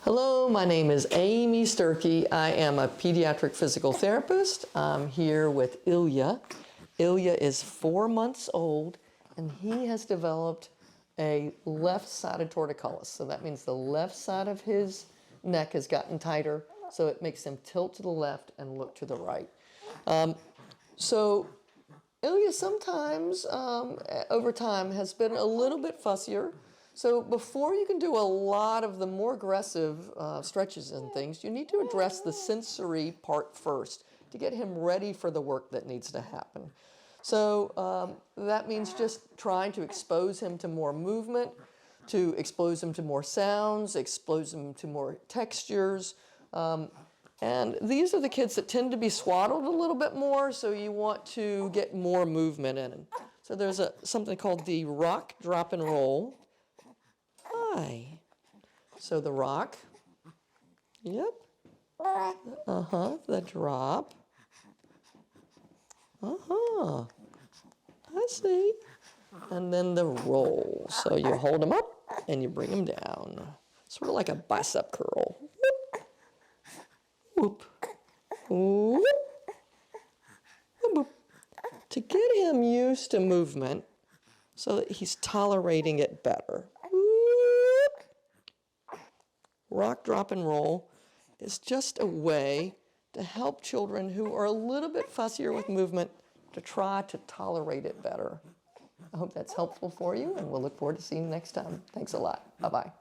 Hello, my name is Amy Sturkey. I am a pediatric physical therapist. I'm here with Ilya. Ilya is 4 months old and he has developed a left-sided torticollis. So that means the left side of his neck has gotten tighter, so it makes him tilt to the left and look to the right. So Ilya sometimes, over time, has been a little bit fussier. So before you can do a lot of the more aggressive stretches and things, you need to address the sensory part first to get him ready for the work that needs to happen. So that means just trying to expose him to more movement, to expose him to more sounds, expose him to more textures. And these are the kids that tend to be swaddled a little bit more, so you want to get more movement in them. So there's something called the rock, drop, and roll. Hi. So the rock. Yep. The drop. I see. And then the roll. So you hold them up and you bring them down. Sort of like a bicep curl. Whoop. Whoop. Whoop. To get him used to movement so that he's tolerating it better. Rock, drop, and roll is just a way to help children who are a little bit fussier with movement to try to tolerate it better. I hope that's helpful for you, and we'll look forward to seeing you next time. Thanks a lot. Bye-bye.